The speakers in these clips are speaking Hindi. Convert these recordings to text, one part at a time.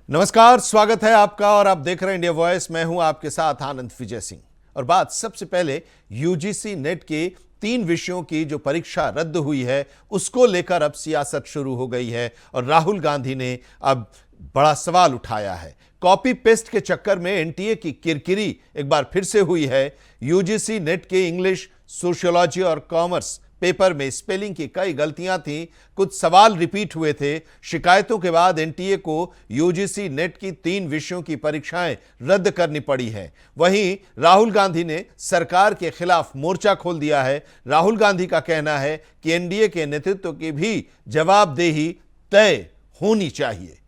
नमस्कार, स्वागत है आपका और आप देख रहे हैं इंडिया वॉइस। मैं हूं आपके साथ आनंद विजय सिंह। और बात सबसे पहले यूजीसी नेट के 3 विषयों की जो परीक्षा रद्द हुई है उसको लेकर अब सियासत शुरू हो गई है और राहुल गांधी ने अब बड़ा सवाल उठाया है। कॉपी पेस्ट के चक्कर में एनटीए की किरकिरी एक बार फिर से हुई है। यूजीसी नेट के इंग्लिश, सोशियोलॉजी और कॉमर्स पेपर में स्पेलिंग की कई गलतियां थीं, कुछ सवाल रिपीट हुए थे। शिकायतों के बाद एनटीए को यूजीसी नेट की 3 विषयों की परीक्षाएं रद्द करनी पड़ी हैं। वहीं राहुल गांधी ने सरकार के खिलाफ मोर्चा खोल दिया है। राहुल गांधी का कहना है कि एनडीए के नेतृत्व की भी जवाबदेही तय होनी चाहिए।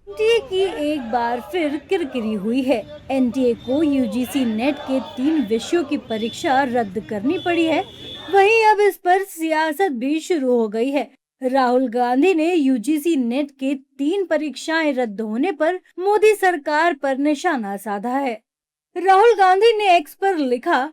एनटीए की एक बार फिर किरकिरी हुई है। एनटीए को यूजीसी नेट के 3 विषयों की परीक्षा रद्द करनी पड़ी है। वहीं अब इस पर सियासत भी शुरू हो गई है। राहुल गांधी ने यूजीसी नेट के 3 परीक्षाएं रद्द होने पर मोदी सरकार पर निशाना साधा है। राहुल गांधी ने एक्स पर लिखा,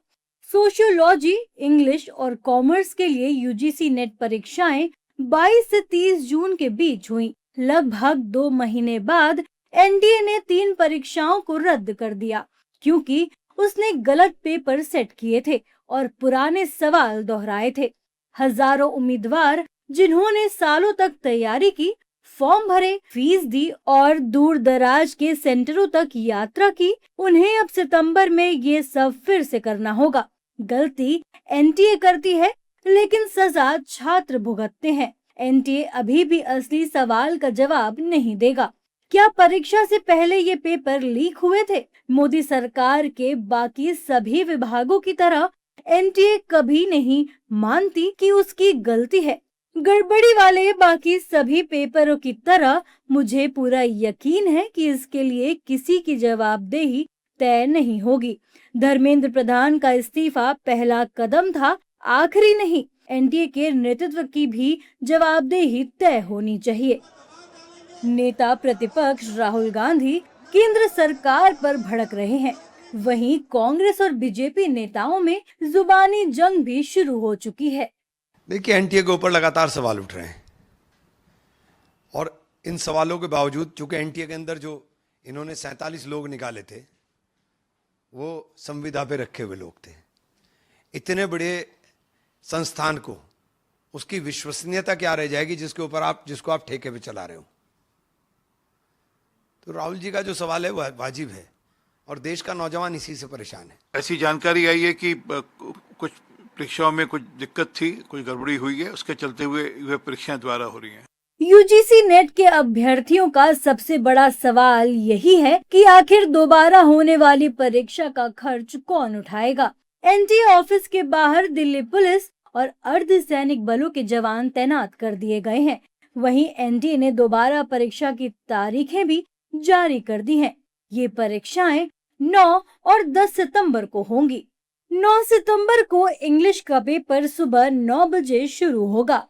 सोशियोलॉजी, इंग्लिश और कॉमर्स के लिए यूजीसी नेट परीक्षाएं 22 से 30 जून के बीच हुई। लगभग 2 महीने बाद एनडीए ने 3 परीक्षाओं को रद्द कर दिया क्योंकि उसने गलत पेपर सेट किए थे और पुराने सवाल दोहराए थे। हजारों उम्मीदवार जिन्होंने सालों तक तैयारी की, फॉर्म भरे, फीस दी और दूर दराज के सेंटरों तक यात्रा की, उन्हें अब सितंबर में ये सब फिर से करना होगा। गलती एनटीए करती है लेकिन सजा छात्र भुगतते हैं। एनटीए अभी भी असली सवाल का जवाब नहीं देगा। क्या परीक्षा से पहले ये पेपर लीक हुए थे? मोदी सरकार के बाकी सभी विभागों की तरह एनटीए कभी नहीं मानती कि उसकी गलती है। गड़बड़ी वाले बाकी सभी पेपरों की तरह मुझे पूरा यकीन है कि इसके लिए किसी की जवाबदेही तय नहीं होगी। धर्मेंद्र प्रधान का इस्तीफा पहला कदम था, आखिरी नहीं। एनडीए के नेतृत्व की भी जवाबदेही तय होनी चाहिए। नेता प्रतिपक्ष राहुल गांधी केंद्र सरकार पर भड़क रहे हैं। वहीं कांग्रेस और बीजेपी नेताओं में जुबानी जंग भी शुरू हो चुकी है। देखिए, एनटीए के ऊपर लगातार सवाल उठ रहे हैं और इन सवालों के बावजूद, चूंकि एनटीए के अंदर जो इन्होंने 47 लोग निकाले थे वो संविदा पे रखे हुए लोग थे। इतने बड़े संस्थान को उसकी विश्वसनीयता क्या रह जाएगी जिसको आप ठेके पे चला रहे हो। तो राहुल जी का जो सवाल है वो वाजिब है और देश का नौजवान इसी से परेशान है। ऐसी जानकारी आई है कि कुछ परीक्षाओं में कुछ दिक्कत थी, कुछ गड़बड़ी हुई है, उसके चलते हुए वह परीक्षाएं दोबारा हो रही हैं। यूजीसी नेट के अभ्यर्थियों का सबसे बड़ा सवाल यही है कि आखिर दोबारा होने वाली परीक्षा का खर्च कौन उठाएगा। एनटीए ऑफिस के बाहर दिल्ली पुलिस और अर्धसैनिक बलों के जवान तैनात कर दिए गए हैं। वहीं एनटीए ने दोबारा परीक्षा की तारीखें भी जारी कर दी हैं। ये परीक्षाएं 9 और 10 सितंबर को होंगी। 9 सितंबर को इंग्लिश का पेपर सुबह 9 बजे शुरू होगा।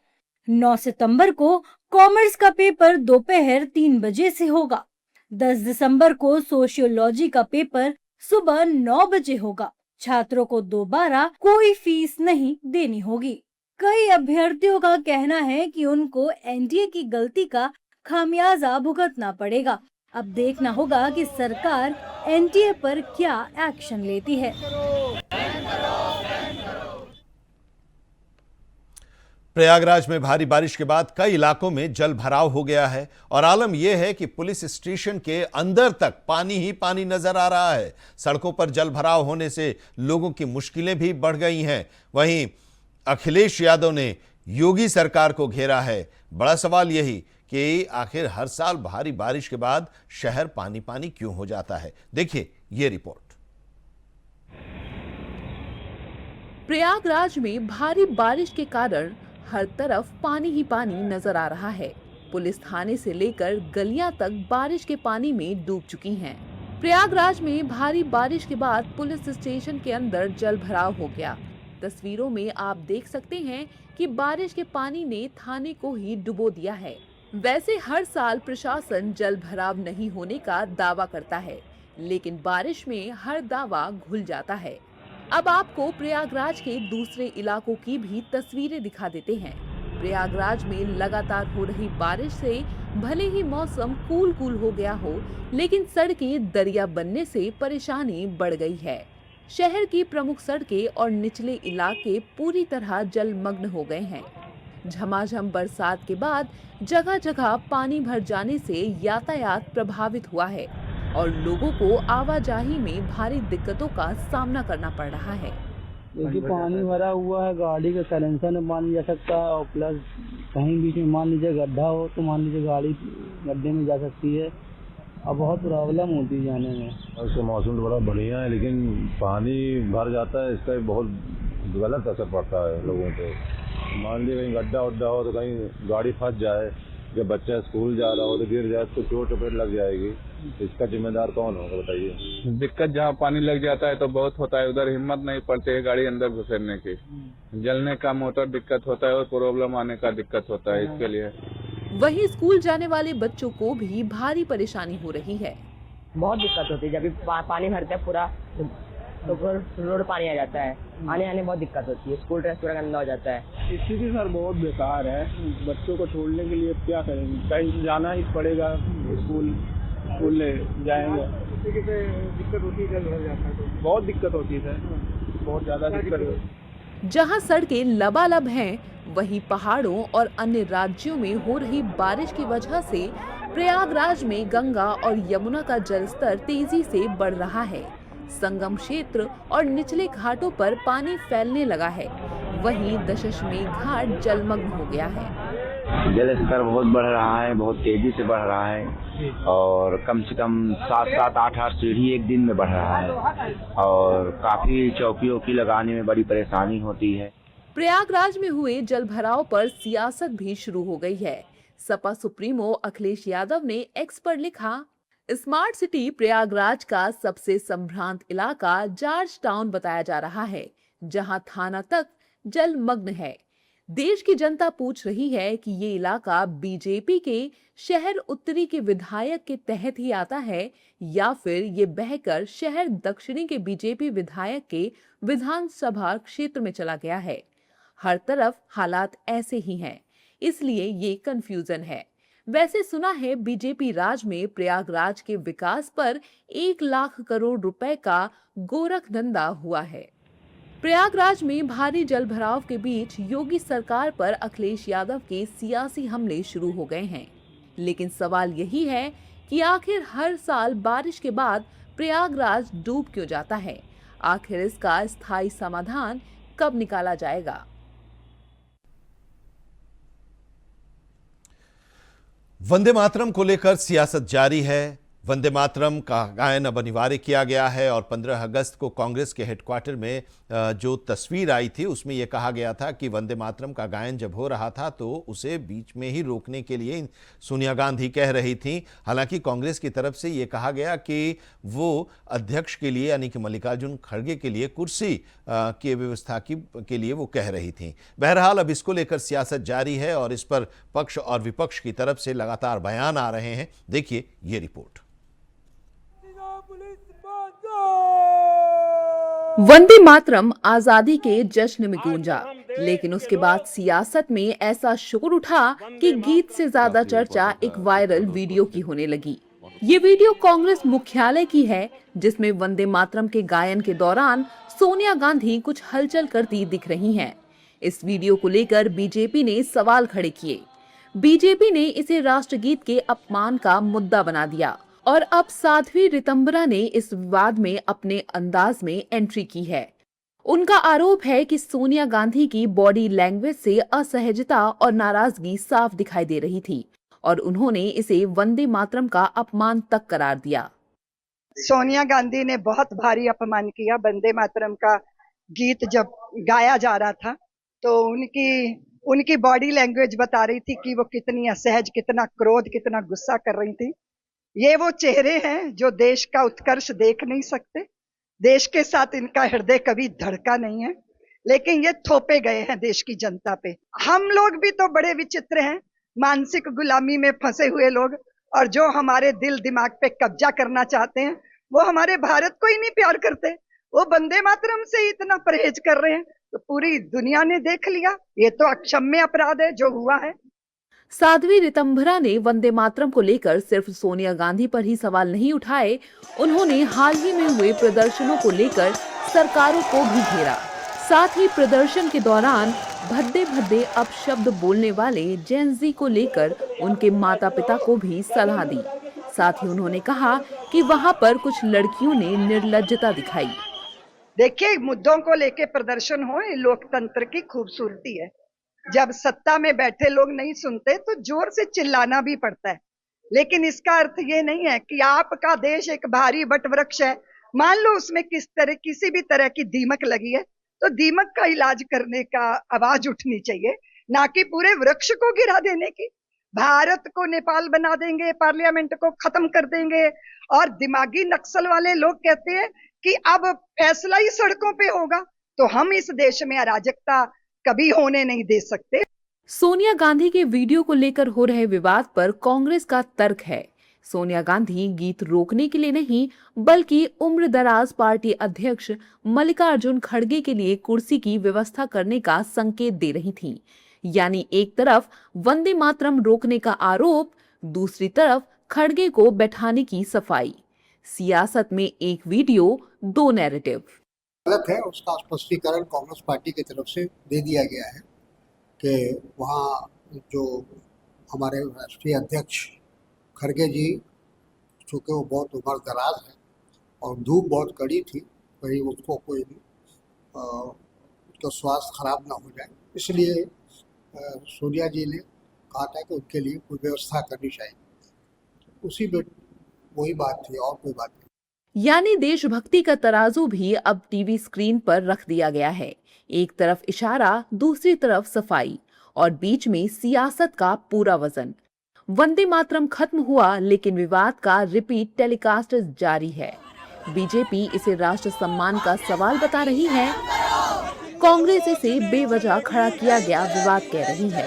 9 सितंबर को कॉमर्स का पेपर दोपहर 3 बजे से होगा। 10 दिसंबर को सोशियोलॉजी का पेपर सुबह 9 बजे होगा। छात्रों को दोबारा कोई फीस नहीं देनी होगी। कई अभ्यर्थियों का कहना है कि उनको एनडीए की गलती का खामियाजा भुगतना पड़ेगा। अब देखना होगा कि सरकार एनडीए पर क्या एक्शन लेती है। प्रयागराज में भारी बारिश के बाद कई इलाकों में जल भराव हो गया है और आलम यह है कि पुलिस स्टेशन के अंदर तक पानी ही पानी नजर आ रहा है। सड़कों पर जल भराव होने से लोगों की मुश्किलें भी बढ़ गई हैं। वहीं अखिलेश यादव ने योगी सरकार को घेरा है। बड़ा सवाल यही कि आखिर हर साल भारी बारिश के बाद शहर पानी पानी क्यों हो जाता है। देखिए ये रिपोर्ट। प्रयागराज में भारी बारिश के कारण हर तरफ पानी ही पानी नजर आ रहा है। पुलिस थाने से लेकर गलियां तक बारिश के पानी में डूब चुकी हैं। प्रयागराज में भारी बारिश के बाद पुलिस स्टेशन के अंदर जल भराव हो गया। तस्वीरों में आप देख सकते हैं कि बारिश के पानी ने थाने को ही डुबो दिया है। वैसे हर साल प्रशासन जल भराव नहीं होने का दावा करता है, लेकिन बारिश में हर दावा घुल जाता है। अब आपको प्रयागराज के दूसरे इलाकों की भी तस्वीरें दिखा देते हैं। प्रयागराज में लगातार हो रही बारिश से भले ही मौसम कूल हो गया हो, लेकिन सड़कें दरिया बनने से परेशानी बढ़ गई है। शहर की प्रमुख सड़कें और निचले इलाके पूरी तरह जलमग्न हो गए हैं। झमाझम बरसात के बाद जगह जगह पानी भर जाने से यातायात प्रभावित हुआ है और लोगों को आवाजाही में भारी दिक्कतों का सामना करना पड़ रहा है। क्योंकि पानी भरा हुआ है, गाड़ी का साइलेंसर में पानी जा सकता है और प्लस कहीं बीच में मान लीजिए गड्ढा हो तो मान लीजिए गाड़ी गड्ढे में जा सकती है और बहुत प्रॉब्लम होती है जाने में। वैसे मौसम तो बड़ा बढ़िया है, लेकिन पानी भर जाता है, इसका बहुत गलत असर पड़ता है लोगों पे। मान लीजिए कहीं गड्ढा उड्ढा हो तो कहीं गाड़ी फंस जाए, जब बच्चा स्कूल जा रहा हो तो गिर जाए तो चोट चपेट लग जाएगी, इसका जिम्मेदार कौन होगा बताइए। दिक्कत जहाँ पानी लग जाता है तो बहुत होता है, उधर हिम्मत नहीं पड़ती है गाड़ी अंदर घुसरने की, जलने का मोटर दिक्कत होता है और प्रॉब्लम आने का दिक्कत होता है इसके लिए। वहीं स्कूल जाने वाले बच्चों को भी भारी परेशानी हो रही है। बहुत दिक्कत होती है, जब भी पानी भरता है पूरा तो रोड पानी आ जाता है, आने बहुत दिक्कत होती है, स्कूल ड्रेस पूरा गंदा हो जाता है। स्थिति सर बहुत बेकार है, बच्चों को छोड़ने के लिए क्या करेंगे, कहीं जाना ही पड़ेगा, स्कूल ले जाएंगे। दिक्कत होती है, घर जाता है तो बहुत दिक्कत होती है सर, बहुत ज़्यादा दिक्कत होती है। जहां सड़कें लबालब हैं, वहीं पहाड़ों और अन्य राज्यों में हो रही बारिश की वजह से प्रयागराज में गंगा और यमुना का जलस्तर तेजी से बढ़ रहा है। संगम क्षेत्र और निचले घाटों पर पानी फैलने लगा है, वहीं दशमेश घाट जलमग्न हो गया है। जल स्तर बहुत बढ़ रहा है, बहुत तेजी से बढ़ रहा है और कम से कम 7-7, 8-8 सीढ़ी एक दिन में बढ़ रहा है और काफी चौकियों की लगाने में बड़ी परेशानी होती है। प्रयागराज में हुए जल भराव पर सियासत भी शुरू हो गई है। सपा सुप्रीमो अखिलेश यादव ने एक्स पर लिखा, स्मार्ट सिटी प्रयागराज का सबसे संभ्रांत इलाका जॉर्ज टाउन बताया जा रहा है, जहां थाना तक जलमग्न है। देश की जनता पूछ रही है कि ये इलाका बीजेपी के शहर उत्तरी के विधायक के तहत ही आता है या फिर ये बहकर शहर दक्षिणी के बीजेपी विधायक के विधानसभा क्षेत्र में चला गया है। हर तरफ हालात ऐसे ही हैं, इसलिए ये कंफ्यूजन है। वैसे सुना है बीजेपी राज में प्रयागराज के विकास पर 1 लाख करोड़ रुपए का गोरख धंधा हुआ है। प्रयागराज में भारी जलभराव के बीच योगी सरकार पर अखिलेश यादव के सियासी हमले शुरू हो गए हैं, लेकिन सवाल यही है कि आखिर हर साल बारिश के बाद प्रयागराज डूब क्यों जाता है? आखिर इसका स्थायी समाधान कब निकाला जाएगा? वंदे मातरम को लेकर सियासत जारी है। वंदे मातरम का गायन अब अनिवार्य किया गया है और 15 अगस्त को कांग्रेस के हेडक्वार्टर में जो तस्वीर आई थी उसमें यह कहा गया था कि वंदे मातरम का गायन जब हो रहा था तो उसे बीच में ही रोकने के लिए सोनिया गांधी कह रही थी। हालांकि कांग्रेस की तरफ से यह कहा गया कि वो अध्यक्ष के लिए यानी कि मल्लिकार्जुन खड़गे के लिए कुर्सी की व्यवस्था के लिए वो कह रही थी। बहरहाल अब इसको लेकर सियासत जारी है और इस पर पक्ष और विपक्ष की तरफ से लगातार बयान आ रहे हैं। देखिए ये रिपोर्ट। वंदे मातरम आजादी के जश्न में गूंजा, लेकिन उसके बाद सियासत में ऐसा शोर उठा कि गीत से ज्यादा चर्चा एक वायरल वीडियो की होने लगी। ये वीडियो कांग्रेस मुख्यालय की है, जिसमें वंदे मातरम के गायन के दौरान सोनिया गांधी कुछ हलचल करती दिख रही हैं। इस वीडियो को लेकर बीजेपी ने सवाल खड़े किए। बीजेपी ने इसे राष्ट्रगीत के अपमान का मुद्दा बना दिया और अब साध्वी रितंबरा ने इस विवाद में अपने अंदाज में एंट्री की है। उनका आरोप है कि सोनिया गांधी की बॉडी लैंग्वेज से असहजता और नाराजगी साफ दिखाई दे रही थी और उन्होंने इसे वंदे मातरम का अपमान तक करार दिया। सोनिया गांधी ने बहुत भारी अपमान किया। वंदे मातरम का गीत जब गाया जा रहा था तो उनकी बॉडी लैंग्वेज बता रही थी कि वो कितनी असहज, कितना क्रोध, कितना गुस्सा कर रही थी। ये वो चेहरे हैं जो देश का उत्कर्ष देख नहीं सकते। देश के साथ इनका हृदय कभी धड़का नहीं है, लेकिन ये थोपे गए हैं देश की जनता पे। हम लोग भी तो बड़े विचित्र हैं, मानसिक गुलामी में फंसे हुए लोग, और जो हमारे दिल दिमाग पे कब्जा करना चाहते हैं वो हमारे भारत को ही नहीं प्यार करते। वो वंदे मातरम से इतना परहेज कर रहे हैं, तो पूरी दुनिया ने देख लिया। ये तो अक्षम्य अपराध है जो हुआ है। साध्वी रितंभरा ने वंदे मातरम को लेकर सिर्फ सोनिया गांधी पर ही सवाल नहीं उठाए, उन्होंने हाल ही में हुए प्रदर्शनों को लेकर सरकारों को भी घेरा। साथ ही प्रदर्शन के दौरान भद्दे भद्दे अपशब्द बोलने वाले जेन ज़ी को लेकर उनके माता पिता को भी सलाह दी। साथ ही उन्होंने कहा कि वहां पर कुछ लड़कियों ने निर्लज्जता दिखाई। देखिए, मुद्दों को लेके प्रदर्शन हो, ये लोकतंत्र की खूबसूरती है। जब सत्ता में बैठे लोग नहीं सुनते तो जोर से चिल्लाना भी पड़ता है, लेकिन इसका अर्थ ये नहीं है कि आपका देश एक भारी वटवृक्ष है, मान लो उसमें किसी भी तरह की दीमक लगी है तो दीमक का इलाज करने का आवाज उठनी चाहिए, ना कि पूरे वृक्ष को गिरा देने की। भारत को नेपाल बना देंगे, पार्लियामेंट को खत्म कर देंगे, और दिमागी नक्सल वाले लोग कहते हैं कि अब फैसला ही सड़कों पे होगा, तो हम इस देश में अराजकता कभी होने नहीं दे सकते। सोनिया गांधी के वीडियो को लेकर हो रहे विवाद पर कांग्रेस का तर्क है, सोनिया गांधी गीत रोकने के लिए नहीं बल्कि उम्रदराज पार्टी अध्यक्ष मल्लिकार्जुन खड़गे के लिए कुर्सी की व्यवस्था करने का संकेत दे रही थीं। यानी एक तरफ वंदे मातरम रोकने का आरोप, दूसरी तरफ खड़गे को बैठाने की सफाई। सियासत में एक वीडियो, दो नैरेटिव। गलत है, उसका स्पष्टीकरण कांग्रेस पार्टी की तरफ से दे दिया गया है कि वहाँ जो हमारे राष्ट्रीय अध्यक्ष खड़गे जी, चूँकि वो बहुत उम्र दराज है और धूप बहुत कड़ी थी, कहीं उसको कोई उसका स्वास्थ्य खराब ना हो जाए, इसलिए सोनिया जी ने कहा था कि उनके लिए कोई व्यवस्था करनी चाहिए। उसी में वही बात थी और कोई बात नहीं। यानी देशभक्ति का तराजू भी अब टीवी स्क्रीन पर रख दिया गया है। एक तरफ इशारा, दूसरी तरफ सफाई और बीच में सियासत का पूरा वजन। वंदे मातरम खत्म हुआ, लेकिन विवाद का रिपीट टेलीकास्ट जारी है। बीजेपी इसे राष्ट्र सम्मान का सवाल बता रही है, कांग्रेस इसे बेवजह खड़ा किया गया विवाद कह रही है।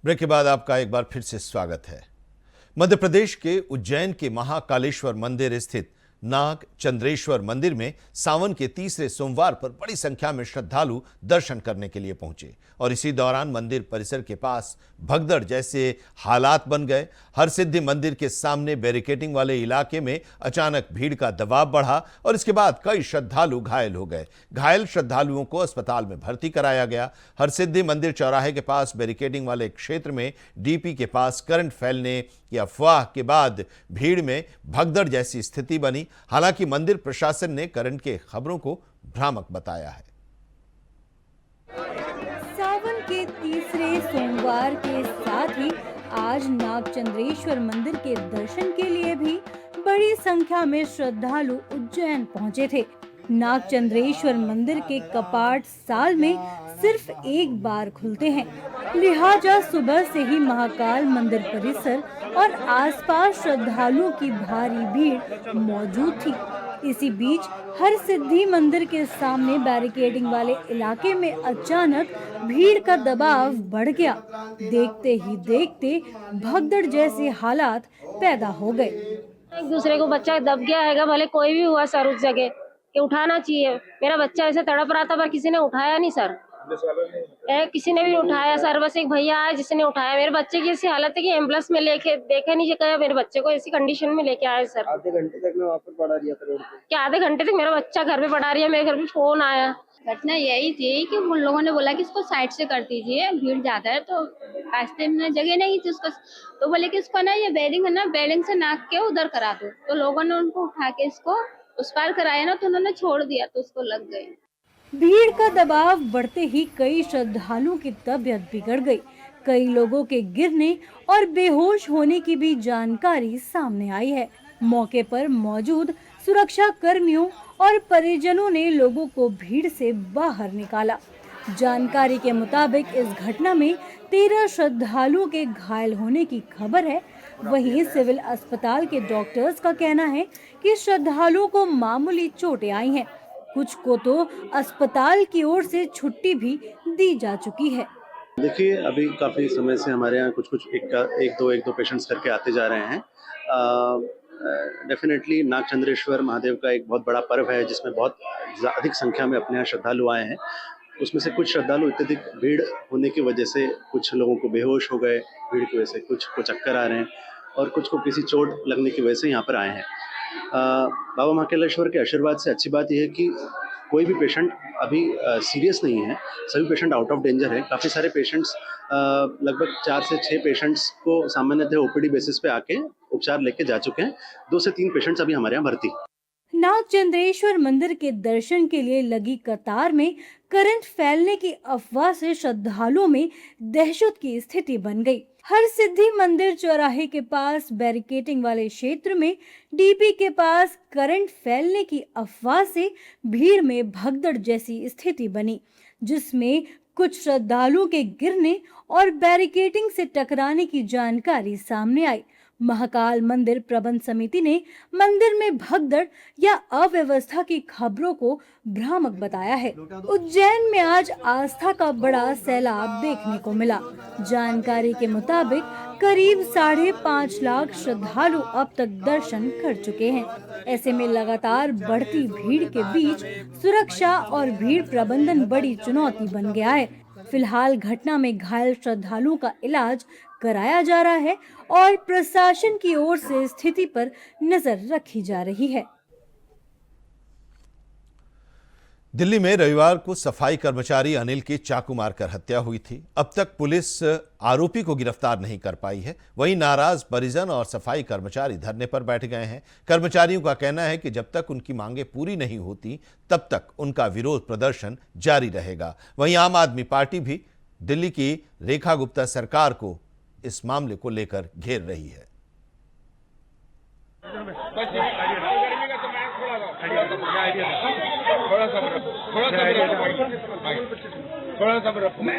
ब्रेक के बाद आपका एक बार फिर से स्वागत है। मध्य प्रदेश के उज्जैन के महाकालेश्वर मंदिर स्थित नाग चंद्रेश्वर मंदिर में सावन के तीसरे सोमवार पर बड़ी संख्या में श्रद्धालु दर्शन करने के लिए पहुंचे और इसी दौरान मंदिर परिसर के पास भगदड़ जैसे हालात बन गए। हरसिद्धि मंदिर के सामने बैरिकेडिंग वाले इलाके में अचानक भीड़ का दबाव बढ़ा और इसके बाद कई श्रद्धालु घायल हो गए। घायल श्रद्धालुओं को अस्पताल में भर्ती कराया गया। हरसिद्धि मंदिर चौराहे के पास बैरिकेडिंग वाले क्षेत्र में डीपी के पास करंट फैलने की अफवाह के बाद भीड़ में भगदड़ जैसी स्थिति बनी। हालांकि मंदिर प्रशासन ने करंट के खबरों को भ्रामक बताया है। सावन के तीसरे सोमवार के साथ ही आज नागचंद्रेश्वर मंदिर के दर्शन के लिए भी बड़ी संख्या में श्रद्धालु उज्जैन पहुंचे थे। नागचंद्रेश्वर मंदिर के कपाट साल में सिर्फ एक बार खुलते हैं, लिहाजा सुबह से ही महाकाल मंदिर परिसर और आसपास श्रद्धालुओं की भारी भीड़ मौजूद थी। इसी बीच हरसिद्धि मंदिर के सामने बैरिकेडिंग वाले इलाके में अचानक भीड़ का दबाव बढ़ गया। देखते ही देखते भगदड़ जैसे हालात पैदा हो गए। एक दूसरे को बच्चा दब गया है, भले कोई भी हुआ सर, उस जगह कि उठाना चाहिए। मेरा बच्चा ऐसे तड़प रहा था पर किसी ने उठाया नहीं सर, किसी ने भी उठाया सर। बस एक भैया आया जिसने उठाया। मेरे बच्चे की ऐसी हालत है कि एम्बुलेंस में लेके देखे नहीं गया, मेरे बच्चे को ऐसी कंडीशन में लेके आए सर। आधे घंटे तक मैं वहाँ पर पड़ा रहा था रोड पे। क्या आधे घंटे तक मेरा बच्चा घर पे पड़ा रही है। मेरे घर पे फोन आया। घटना यही थी कि उन लोगों ने बोला कि इसको साइड से कर दीजिए, भीड़ ज्यादा है, तो रास्ते में जगह नहीं थी उसको, तो बोले कि इसको ना ये बेरिंग है ना, बेरिंग से नाक के उधर करा दो। तो लोगों ने उनको उठा के इसको उस पार कराया ना, तो उन्होंने छोड़ दिया तो उसको लग गई। भीड़ का दबाव बढ़ते ही कई श्रद्धालुओं की तबीयत बिगड़ गई। कई लोगों के गिरने और बेहोश होने की भी जानकारी सामने आई है। मौके पर मौजूद सुरक्षा कर्मियों और परिजनों ने लोगों को भीड़ से बाहर निकाला। जानकारी के मुताबिक इस घटना में 13 श्रद्धालुओं के घायल होने की खबर है। वहीं सिविल अस्पताल के डॉक्टर्स का कहना है कि श्रद्धालुओं को मामूली चोटें आई हैं। कुछ को तो अस्पताल की ओर से छुट्टी भी दी जा चुकी है। देखिए, अभी काफ़ी समय से हमारे यहाँ कुछ एक दो पेशेंट्स करके आते जा रहे हैं। डेफिनेटली नागचंद्रेश्वर महादेव का एक बहुत बड़ा पर्व है जिसमें बहुत अधिक संख्या में अपने यहाँ श्रद्धालु आए हैं। उसमें से कुछ श्रद्धालु अत्यधिक भीड़ होने की वजह से कुछ लोगों को बेहोश हो गए, भीड़ की वजह से कुछ को चक्कर आ रहे हैं और कुछ को किसी चोट लगने की वजह से यहाँ पर आए हैं। बाबा महाकालेश्वर के आशीर्वाद से अच्छी बात यह है कि कोई भी पेशेंट अभी सीरियस नहीं है, सभी पेशेंट आउट ऑफ डेंजर है। काफ़ी सारे पेशेंट्स लगभग 4 से 6 पेशेंट्स को सामान्यतः ओपीडी बेसिस पे आके उपचार लेके जा चुके हैं। 2 से 3 पेशेंट्स अभी हमारे यहाँ भर्ती। नागचंद्रेश्वर मंदिर के दर्शन के लिए लगी कतार में करंट फैलने की अफवाह से श्रद्धालुओं में दहशत की स्थिति बन गई। हर सिद्धि मंदिर चौराहे के पास बैरिकेडिंग वाले क्षेत्र में डीपी के पास करंट फैलने की अफवाह से भीड़ में भगदड़ जैसी स्थिति बनी, जिसमें कुछ श्रद्धालुओं के गिरने और बैरिकेडिंग से टकराने की जानकारी सामने आई। महाकाल मंदिर प्रबंध समिति ने मंदिर में भगदड़ या अव्यवस्था की खबरों को भ्रामक बताया है। उज्जैन में आज आस्था का बड़ा सैलाब देखने को मिला। जानकारी के मुताबिक करीब 5.5 लाख श्रद्धालु अब तक दर्शन कर चुके हैं। ऐसे में लगातार बढ़ती भीड़ के बीच सुरक्षा और भीड़ प्रबंधन बड़ी चुनौती बन गया है। फिलहाल घटना में घायल श्रद्धालुओं का इलाज कराया जा रहा है और प्रशासन की ओर से स्थिति पर नजर रखी जा रही है। दिल्ली में रविवार को सफाई कर्मचारी अनिल की चाकू मारकर हत्या हुई थी। अब तक पुलिस आरोपी को गिरफ्तार नहीं कर पाई है। वहीं नाराज परिजन और सफाई कर्मचारी धरने पर बैठ गए हैं। कर्मचारियों का कहना है कि जब तक उनकी मांगें पूरी नहीं होती तब तक उनका विरोध प्रदर्शन जारी रहेगा। वहीं आम आदमी पार्टी भी दिल्ली की रेखा गुप्ता सरकार को इस मामले को लेकर घेर रही है।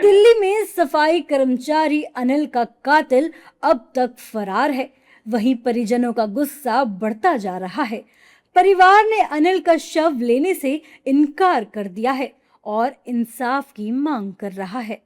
दिल्ली में सफाई कर्मचारी अनिल का कातिल अब तक फरार है। वहीं परिजनों का गुस्सा बढ़ता जा रहा है। परिवार ने अनिल का शव लेने से इनकार कर दिया है और इंसाफ की मांग कर रहा है।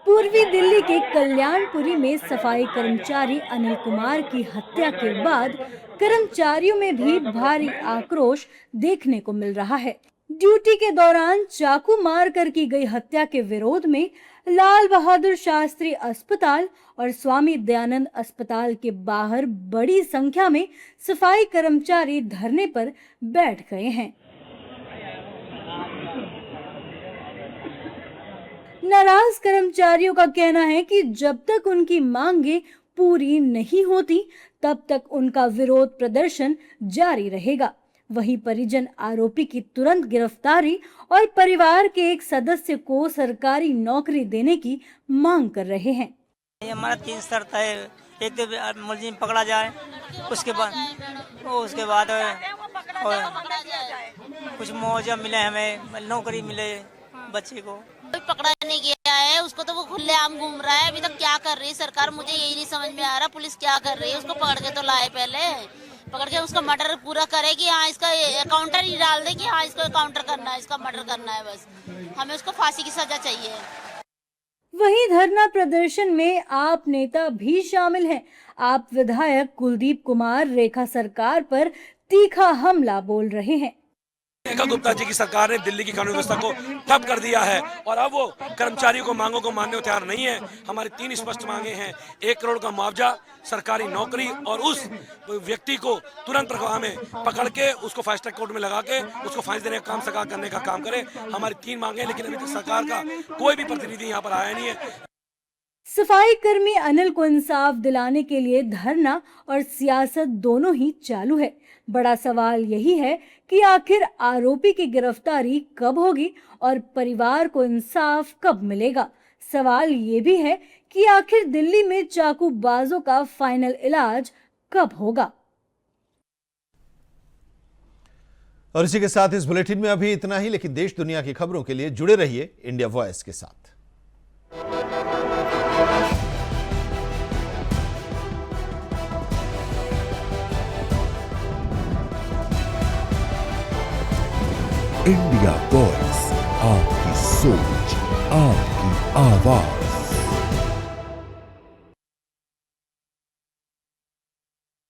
पूर्वी दिल्ली के कल्याणपुरी में सफाई कर्मचारी अनिल कुमार की हत्या के बाद कर्मचारियों में भी भारी आक्रोश देखने को मिल रहा है। ड्यूटी के दौरान चाकू मारकर की गई हत्या के विरोध में लाल बहादुर शास्त्री अस्पताल और स्वामी दयानंद अस्पताल के बाहर बड़ी संख्या में सफाई कर्मचारी धरने पर बैठ गए हैं। नाराज कर्मचारियों का कहना है कि जब तक उनकी मांगे पूरी नहीं होती तब तक उनका विरोध प्रदर्शन जारी रहेगा। वहीं परिजन आरोपी की तुरंत गिरफ्तारी और परिवार के एक सदस्य को सरकारी नौकरी देने की मांग कर रहे हैं। हमारा 3 शर्त है, एक तो मुलजिम पकड़ा जाए, उसके बाद कुछ मुआवजा मिले, हमें नौकरी मिले बच्चे को। कोई पकड़ा नहीं गया है उसको, तो वो खुलेआम घूम रहा है। अभी तक क्या कर रही है सरकार, मुझे यही नहीं समझ में आ रहा। पुलिस क्या कर रही है, उसको पकड़ के तो लाए, पहले पकड़ के उसका मर्डर पूरा करे कि हाँ इसका काउंटर ही डाल दे कि हाँ इसको काउंटर करना है, इसका मर्डर करना है। बस हमें उसको फांसी की सजा चाहिए। वहीं धरना प्रदर्शन में आप नेता भी शामिल हैं। आप विधायक कुलदीप कुमार रेखा सरकार पर तीखा हमला बोल रहे हैं। रेखा गुप्ता जी की सरकार ने दिल्ली की कानून व्यवस्था को ठप कर दिया है और अब वो कर्मचारियों को मांगों को मानने को तैयार नहीं है। हमारी 3 स्पष्ट मांगे हैं, 1 करोड़ का मुआवजा, सरकारी नौकरी और उस व्यक्ति को तुरंत में पकड़ के उसको फास्ट ट्रैक कोर्ट में लगा के उसको फांसी देने का काम सरकार करने का काम करे। हमारी 3 मांगे, लेकिन अभी तक सरकार का कोई भी प्रतिनिधि यहाँ पर आया नहीं है। सफाई कर्मी अनिल को इंसाफ दिलाने के लिए धरना और सियासत दोनों ही चालू है। बड़ा सवाल यही है कि आखिर आरोपी की गिरफ्तारी कब होगी और परिवार को इंसाफ कब मिलेगा। सवाल ये भी है कि आखिर दिल्ली में चाकूबाजों का फाइनल इलाज कब होगा। और इसी के साथ इस बुलेटिन में अभी इतना ही, लेकिन देश दुनिया की खबरों के लिए जुड़े रहिए इंडिया वॉइस के साथ। इंडिया वॉइस, आपकी सोच, आपकी आवाज।